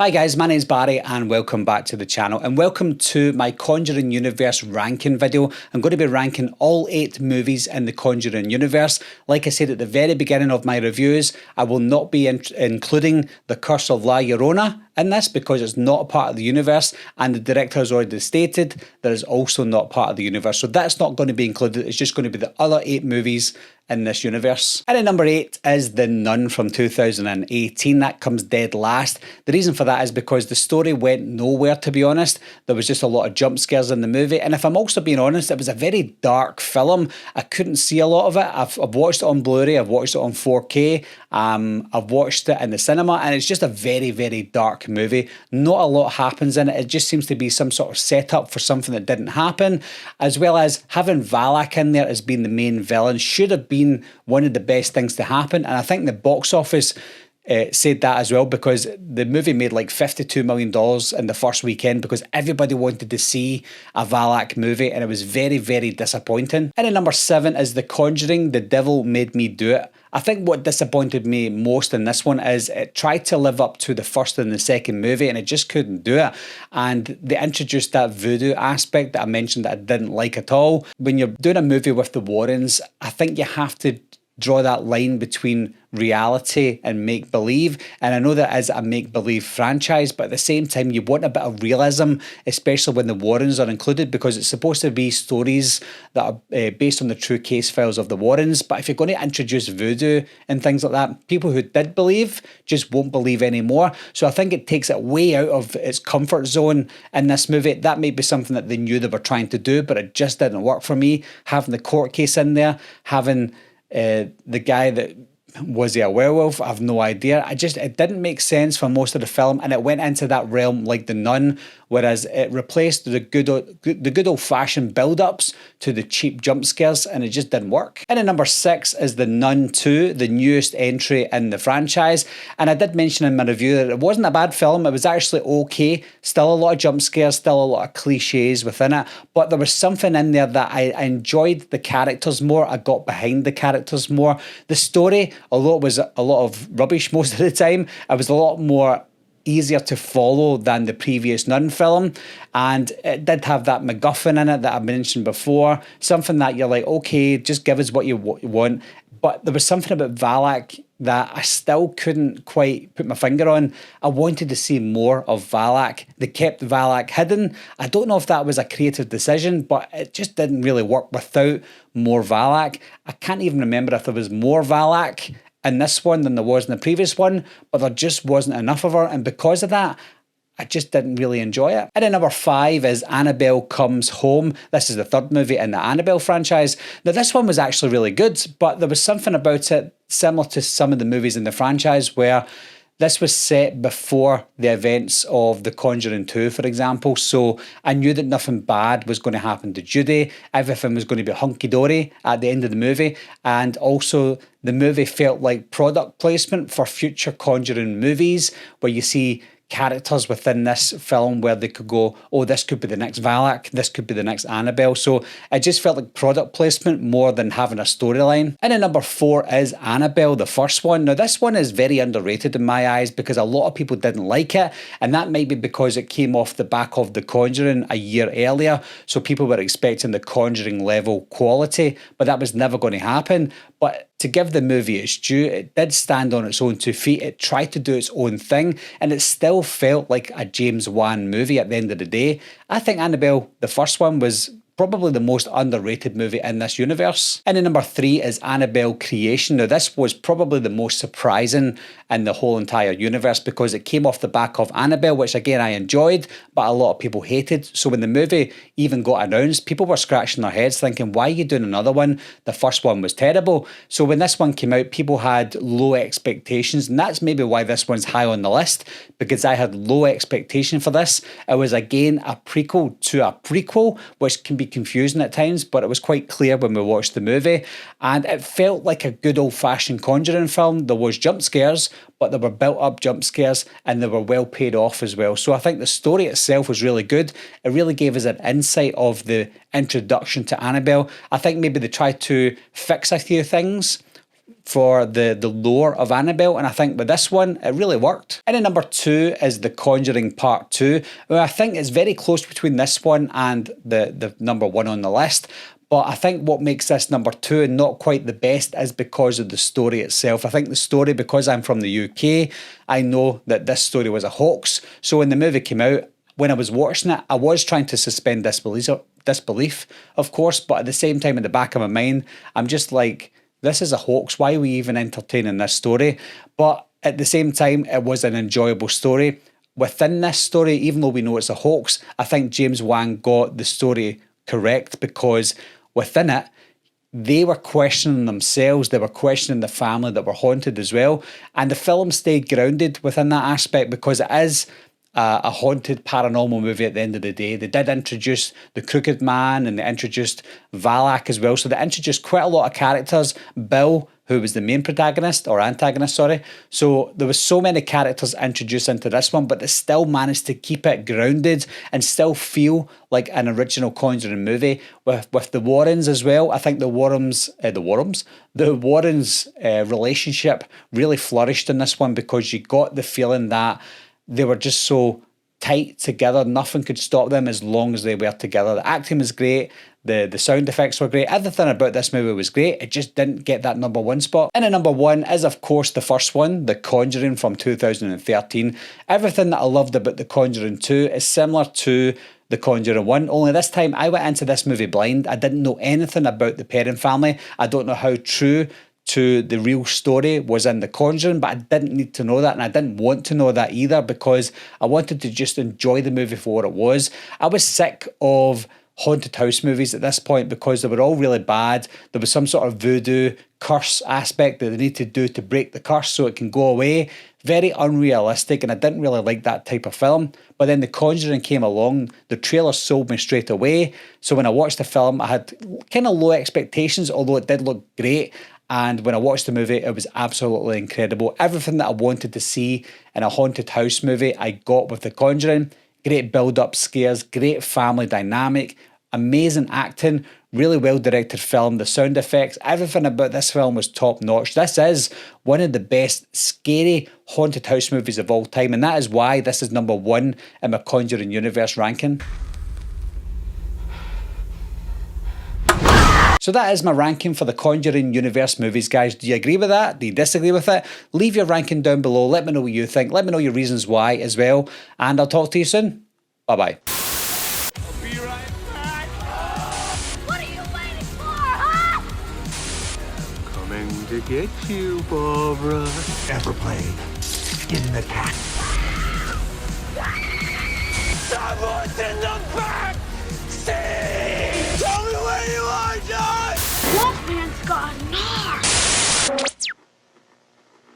Hi guys, my name's Barry and welcome back to the channel and welcome to my Conjuring universe ranking video. I'm going to be ranking all 8 movies in the Conjuring universe. Like I said at the very beginning of my reviews, I will not be including The Curse of La Llorona in this because it's not a part of the universe, and the director has already stated that it's also not part of the universe. So that's not going to be included, it's just going to be the other 8 movies in this universe. And at number 8 is The Nun from 2018. That comes dead last. The reason for that is because the story went nowhere, to be honest. There was just a lot of jump scares in the movie, and if I'm also being honest, it was a very dark film. I couldn't see a lot of it. I've watched it on Blu-ray, I've watched it on 4K, I've watched it in the cinema, and it's just a very, very dark movie. Not a lot happens in it. It just seems to be some sort of setup for something that didn't happen, as well as having Valak in there as being the main villain should have been one of the best things to happen. And I think the box office said that as well, because the movie made like $52 million in the first weekend because everybody wanted to see a Valak movie, and it was very, very disappointing. And at number 7 is The Conjuring, The Devil Made Me Do It. I think what disappointed me most in this one is it tried to live up to the first and the second movie, and it just couldn't do it. And they introduced that voodoo aspect that I mentioned that I didn't like at all. When you're doing a movie with the Warrens, I think you have to draw that line between reality and make-believe, and I know that is a make-believe franchise, but at the same time you want a bit of realism, especially when the Warrens are included, because it's supposed to be stories that are based on the true case files of the Warrens. But if you're going to introduce voodoo and things like that, people who did believe just won't believe anymore. So I think it takes it way out of its comfort zone in this movie. That may be something that they knew they were trying to do, but it just didn't work for me. Having the court case in there, having the guy that was he a werewolf? I have no idea. It didn't make sense for most of the film, and it went into that realm like The Nun, whereas it replaced the good old-fashioned build-ups to the cheap jump scares, and it just didn't work. And at number 6 is The Nun II, the newest entry in the franchise. And I did mention in my review that it wasn't a bad film. It was actually okay. Still a lot of jump scares, still a lot of cliches within it, but there was something in there that I enjoyed the characters more. I got behind the characters more. The story, although it was a lot of rubbish most of the time, it was a lot more easier to follow than the previous Nun film, and it did have that MacGuffin in it that I mentioned before, something that you're like, okay, just give us what you want. But there was something about Valak that I still couldn't quite put my finger on. I wanted to see more of Valak. They kept Valak hidden. I don't know if that was a creative decision, but it just didn't really work without more Valak. I can't even remember if there was more Valak in this one than there was in the previous one, but there just wasn't enough of her, and because of that, I just didn't really enjoy it. And at number 5 is Annabelle Comes Home. This is the third movie in the Annabelle franchise. Now, this one was actually really good, but there was something about it similar to some of the movies in the franchise where this was set before the events of The Conjuring 2, for example, so I knew that nothing bad was going to happen to Judy. Everything was going to be hunky-dory at the end of the movie, and also the movie felt like product placement for future Conjuring movies, where you see characters within this film where they could go, oh, this could be the next Valak, this could be the next Annabelle. So it just felt like product placement more than having a storyline. And at number 4 is Annabelle, the first one. Now, this one is very underrated in my eyes because a lot of people didn't like it, and that might be because it came off the back of The Conjuring a year earlier, so people were expecting the Conjuring level quality, but that was never going to happen. But to give the movie its due, it did stand on its own 2 feet. It tried to do its own thing, and it still felt like a James Wan movie at the end of the day. I think Annabelle, the first one, was probably the most underrated movie in this universe. And at number 3 is Annabelle Creation. Now, this was probably the most surprising in the whole entire universe because it came off the back of Annabelle, which again I enjoyed, but a lot of people hated. So when the movie even got announced, people were scratching their heads thinking, why are you doing another one? The first one was terrible. So when this one came out, people had low expectations, and that's maybe why this one's high on the list, because I had low expectation for this. It was again a prequel to a prequel, which can be confusing at times, but it was quite clear when we watched the movie, and it felt like a good old-fashioned Conjuring film. There was jump scares, but they were built up jump scares, and they were well paid off as well. So I think the story itself was really good. It really gave us an insight of the introduction to Annabelle. I think maybe they tried to fix a few things for the lore of Annabelle, and I think with this one, it really worked. And at number 2 is The Conjuring Part 2, where I think it's very close between this one and the number 1 on the list. But I think what makes this number 2 and not quite the best is because of the story itself. I think the story, because I'm from the UK, I know that this story was a hoax. So when the movie came out, when I was watching it, I was trying to suspend disbelief, of course, but at the same time, in the back of my mind, I'm just like, this is a hoax. Why are we even entertaining this story? But at the same time, it was an enjoyable story. Within this story, even though we know it's a hoax, I think James Wan got the story correct, because within it, they were questioning themselves, they were questioning the family that were haunted as well. And the film stayed grounded within that aspect, because it is a haunted paranormal movie at the end of the day. They did introduce the Crooked Man, and they introduced Valak as well. So they introduced quite a lot of characters. Bill, who was the main protagonist, or antagonist, sorry. So there was so many characters introduced into this one, but they still managed to keep it grounded and still feel like an original Conjuring movie. With the Warrens as well, I think the Warrens relationship really flourished in this one, because you got the feeling that they were just so tight together. Nothing could stop them as long as they were together. The acting was great. The sound effects were great. Everything about this movie was great. It just didn't get that number 1 spot. And at number 1 is, of course, the first one, The Conjuring from 2013. Everything that I loved about The Conjuring 2 is similar to The Conjuring 1, only this time I went into this movie blind. I didn't know anything about the Perrin family. I don't know how true to the real story was in The Conjuring, but I didn't need to know that, and I didn't want to know that either, because I wanted to just enjoy the movie for what it was. I was sick of haunted house movies at this point, because they were all really bad. There was some sort of voodoo curse aspect that they need to do to break the curse so it can go away. Very unrealistic, and I didn't really like that type of film. But then The Conjuring came along. The trailer sold me straight away. So when I watched the film, I had kind of low expectations, although it did look great. And when I watched the movie, it was absolutely incredible. Everything that I wanted to see in a haunted house movie, I got with The Conjuring. Great build-up scares, great family dynamic, amazing acting, really well-directed film. The sound effects, everything about this film was top-notch. This is one of the best scary haunted house movies of all time, and that is why this is number 1 in my Conjuring Universe ranking. So that is my ranking for the Conjuring Universe movies, guys. Do you agree with that? Do you disagree with it? Leave your ranking down below. Let me know what you think. Let me know your reasons why as well. And I'll talk to you soon. Bye-bye. I'll be right back. What are you waiting for, huh? Coming to get you, Barbara. Ever played Skin the Cat?